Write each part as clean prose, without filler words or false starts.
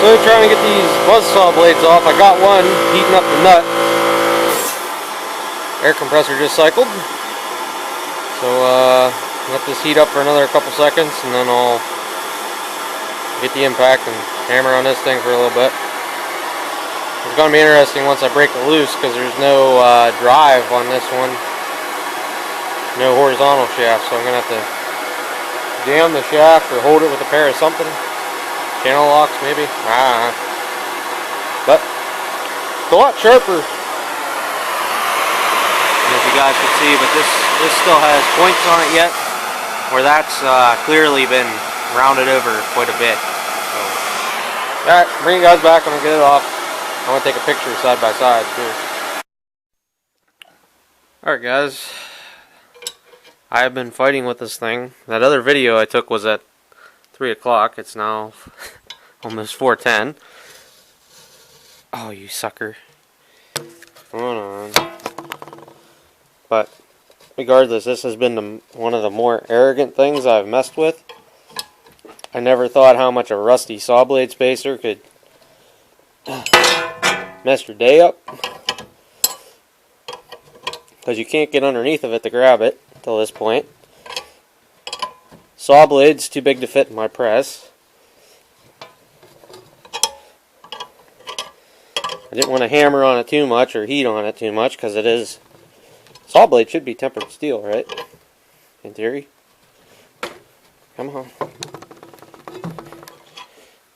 So trying to get these buzzsaw blades off. I got one heating up the nut. Air compressor just cycled. So let this heat up for another couple seconds and then I'll get the impact and hammer on this thing for a little bit. It's going to be interesting once I break it loose because there's no drive on this one. No horizontal shaft, so I'm going to have to jam the shaft or hold it with a pair of something. Channel locks maybe? I don't know. But it's a lot sharper. As you guys can see, but this still has points on it yet, where that's clearly been rounded over quite a bit. So, alright, bring you guys back when I get it off. I want to take a picture side by side too. Alright guys, I have been fighting with this thing. That other video I took was at 3 o'clock. It's now almost 4:10. Oh, you sucker. Hold on. But regardless, this has been one of the more arrogant things I've messed with. I never thought how much a rusty saw blade spacer could mess your day up. Because you can't get underneath of it to grab it till this point. Saw blade's too big to fit in my press. I didn't want to hammer on it too much or heat on it too much because it is... Saw blade should be tempered steel, right? In theory. Come on.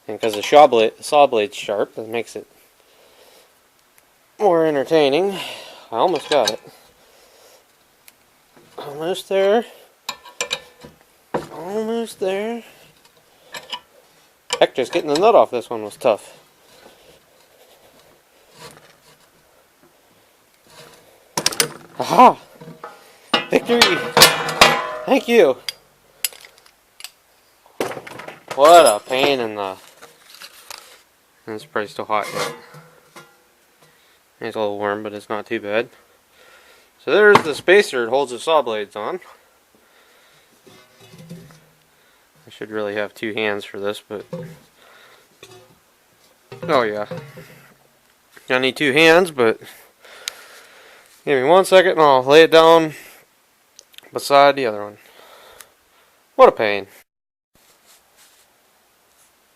And because the saw blade's sharp, that makes it more entertaining. I almost got it. Almost there. Almost there. Heck, just getting the nut off this one was tough. Aha! Victory! Thank you! What a pain in the... It's probably still hot yet. It's a little warm, but it's not too bad. So there's the spacer it holds the saw blades on. I should really have two hands for this, but... Oh yeah. I need two hands, but... Give me 1 second and I'll lay it down beside the other one. What a pain.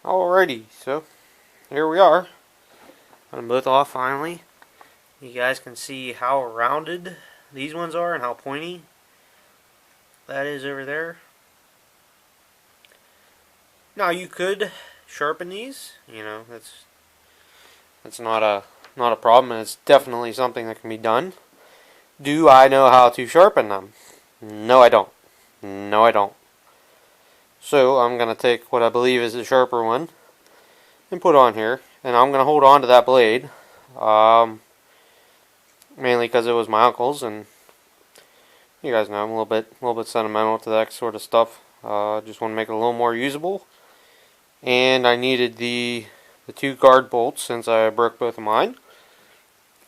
Alrighty, so here we are. Got them both off finally. You guys can see how rounded these ones are and how pointy that is over there. Now you could sharpen these, you know, that's not a problem, and it's definitely something that can be done. Do I know how to sharpen them? No, I don't. No, I don't. So I'm going to take what I believe is the sharper one and put on here, and I'm going to hold on to that blade, mainly because it was my uncle's, and you guys know I'm a little bit sentimental to that sort of stuff. Just want to make it a little more usable, and I needed the two guard bolts since I broke both of mine.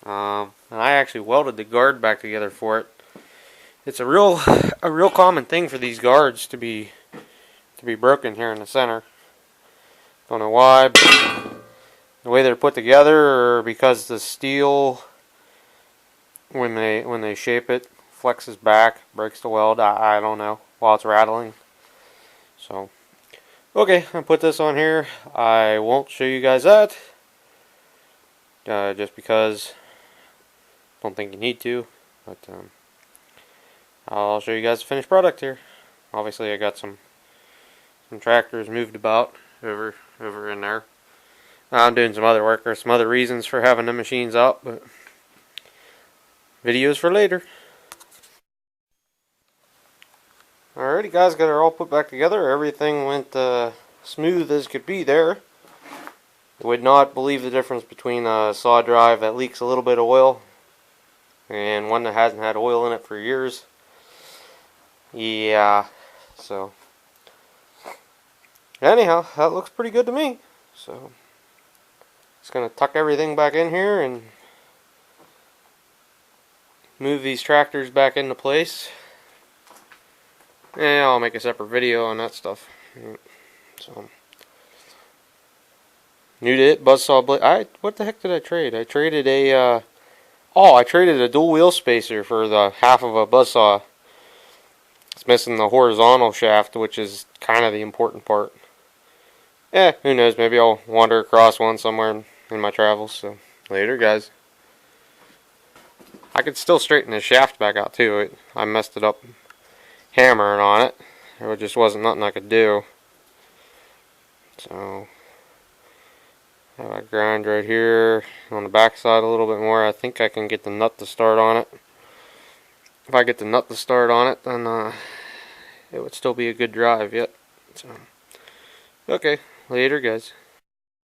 And I actually welded the guard back together for it. It's a real common thing for these guards to be broken here in the center. Don't know why, but the way they're put together, or because the steel, when they shape it, flexes back, breaks the weld. I don't know, while it's rattling. So, okay, I'll put this on here. I won't show you guys that, just because I don't think you need to. But I'll show you guys the finished product here. Obviously, I got some tractors moved about over in there. I'm doing some other work or some other reasons for having the machines out, but videos for later. Alrighty guys, got it all put back together. Everything went smooth as could be there. You would not believe the difference between a saw drive that leaks a little bit of oil and one that hasn't had oil in it for years. Yeah, so anyhow, that looks pretty good to me. So just gonna tuck everything back in here and move these tractors back into place. And I'll make a separate video on that stuff. So New to it, buzzsaw blade. What the heck did I trade? I traded a, I traded a dual wheel spacer for the half of a buzzsaw. It's missing the horizontal shaft, which is kind of the important part. Who knows, maybe I'll wander across one somewhere in my travels, so later guys. I could still straighten the shaft back out too. I messed it up hammering on it. There just wasn't nothing I could do. So have I grind right here on the back side a little bit more. I think I can get the nut to start on it. If I get the nut to start on it, then it would still be a good drive yet. So okay, later guys.